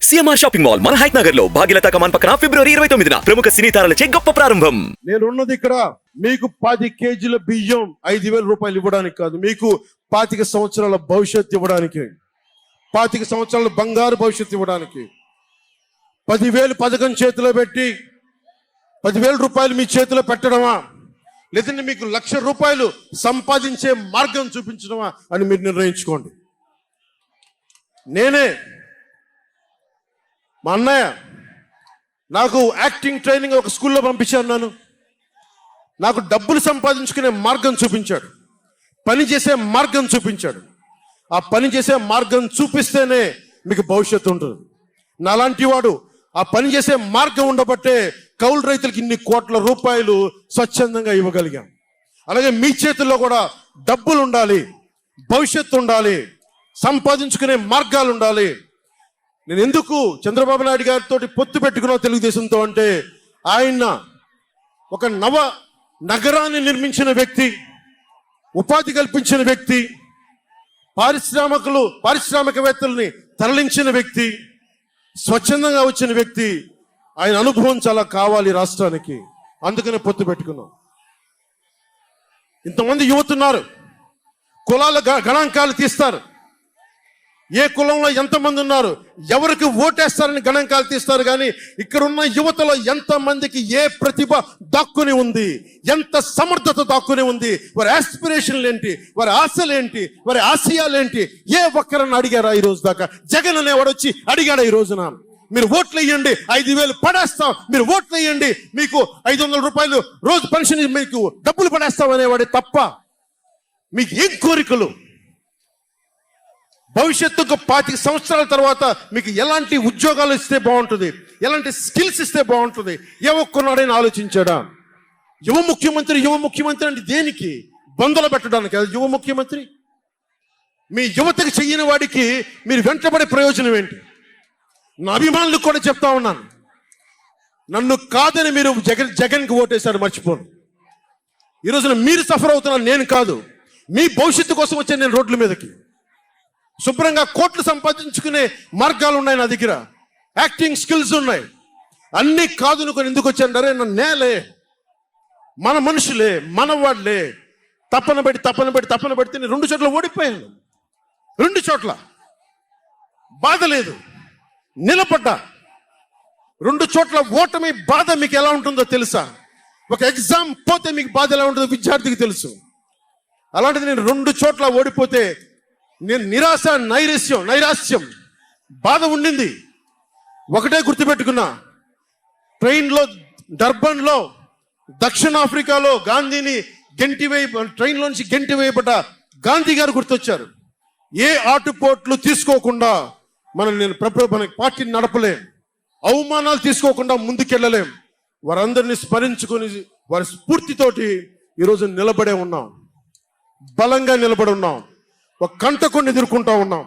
CMR shopping mall మన height Nagar లో భాగ్యలతా కమాన్ పక్కన ఫిబ్రవరి 29న ప్రముఖ సినీ తారలచే గొప్ప ప్రారంభం. నేనున్నది ఇక్కడ మీకు 10 కేజీల బియ్యం 5,000 రూపాయలు ఇవ్వడానికి కాదు, మీకు 25 సంవత్సరాల భవిష్యత్తు ఇవ్వడానికి, 25 సంవత్సరాల బంగారు భవిష్యత్తు ఇవ్వడానికి. 10,000 పథకం చేతిలో పెట్టి 10,000 రూపాయలు మీ చేతిలో పెట్టడమా, లేదంటే మీకు 1,00,000 రూపాయలు సంపాదించే మార్గం చూపించడమా అని మీరు నిర్ణయించుకోండి. నేనే మా అన్నయ్య నాకు యాక్టింగ్ ట్రైనింగ్ ఒక స్కూల్లో పంపించాను. నాకు డబ్బులు సంపాదించుకునే మార్గం చూపించాడు, పని చేసే మార్గం చూపించాడు. ఆ పని చేసే మార్గం చూపిస్తేనే మీకు భవిష్యత్తు ఉంటుంది. నాలాంటి వాడు ఆ పని చేసే మార్గం ఉండబట్టే కౌలు రైతులకి ఇన్ని కోట్ల రూపాయలు స్వచ్ఛందంగా ఇవ్వగలిగాం. అలాగే మీ చేతుల్లో కూడా డబ్బులు ఉండాలి, భవిష్యత్తు ఉండాలి, సంపాదించుకునే మార్గాలు ఉండాలి. నేను ఎందుకు చంద్రబాబు నాయుడు గారితో పొత్తు పెట్టుకున్నా తెలుగుదేశంతో అంటే, ఆయన ఒక నవ నగరాన్ని నిర్మించిన వ్యక్తి, ఉపాధి కల్పించిన వ్యక్తి, పారిశ్రామికవేత్తల్ని తరలించిన వ్యక్తి, స్వచ్ఛందంగా వచ్చిన వ్యక్తి. ఆయన అనుభవం చాలా కావాలి రాష్ట్రానికి, అందుకనే పొత్తు పెట్టుకున్నాం. ఇంతమంది యువతున్నారు, కులాల గణాంకాలు తీస్తారు. ఏ కులంలో ఎంతమంది ఉన్నారు, ఎవరికి ఓటేస్తారని గణాంకాలు తీస్తారు. కానీ ఇక్కడున్న యువతలో ఎంతమందికి ఏ ప్రతిభ దాక్కుని ఉంది, ఎంత సమర్థత దాక్కుని ఉంది, వారి ఆస్పిరేషన్లు ఏంటి, వారి ఆశలు ఏంటి, వారి ఆశయాలు ఏంటి, ఏ ఒక్కరన్నా అడిగారా ఈ రోజు దాకా? జగన్ అనేవాడు వచ్చి అడిగాడా ఈ రోజున? మీరు ఓట్లు వేయండి 5,000 పడేస్తాం, మీరు ఓట్లు వేయండి మీకు 500 రూపాయలు రోజు పెన్షన్, మీకు డబ్బులు పడేస్తాం అనేవాడే తప్ప మీకు ఏం కోరికలు? భవిష్యత్తుకు 25 సంవత్సరాల తర్వాత మీకు ఎలాంటి ఉద్యోగాలు ఇస్తే బాగుంటుంది, ఎలాంటి స్కిల్స్ ఇస్తే బాగుంటుంది, ఏ ఒక్కనాడైనా ఆలోచించాడా? యువ ముఖ్యమంత్రి అంటే దేనికి? బంధులు పెట్టడానికి అది యువ ముఖ్యమంత్రి? మీ యువతకు చెయ్యని వాడికి మీరు వెంటబడే ప్రయోజనం ఏంటి? నా అభిమానులకు కూడా చెప్తా ఉన్నాను, నన్ను కాదని మీరు జగన్కి ఓటేశారు మర్చిపోను. ఈరోజున మీరు సఫర్ అవుతున్నారు, నేను కాదు. మీ భవిష్యత్తు కోసం వచ్చాను నేను రోడ్ల మీదకి. శుభ్రంగా కోట్లు సంపాదించుకునే మార్గాలు ఉన్నాయి నా దగ్గర, యాక్టింగ్ స్కిల్స్ ఉన్నాయి. అన్ని కాదు అనుకొని ఎందుకు వచ్చాను? అరే నేలే, మన మనుషులే, మన వాళ్ళే, తప్పన పెడితే నేను 2 చోట్ల ఓడిపోయాను. 2 చోట్ల బాధ లేదు, నిలబడ్డా. 2 చోట్ల ఓటమి బాధ మీకు ఎలా ఉంటుందో తెలుసా? ఒక ఎగ్జామ్ పోతే మీకు బాధ ఎలా ఉంటుందో విద్యార్థికి తెలుసు. అలాంటిది నేను 2 చోట్ల ఓడిపోతే నేను నిరాశ, నైరాశ్యం, బాధ ఉండింది. ఒకటే గుర్తుపెట్టుకున్నా, ట్రైన్లో డర్బన్లో దక్షిణాఫ్రికాలో గాంధీని ట్రైన్లోంచి గెంటి వేయబడ్డ గాంధీ గారు గుర్తొచ్చారు. ఏ ఆటుపోట్లు తీసుకోకుండా మన పార్టీని నడపలేం, అవమానాలు తీసుకోకుండా ముందుకెళ్ళలేం. వారందరినీ స్మరించుకొని వారి స్ఫూర్తితోటి ఈరోజు నిలబడే ఉన్నాం, బలంగా నిలబడి ఉన్నాం, ఒక కంటకుని ఎదుర్కొంటా ఉన్నాం.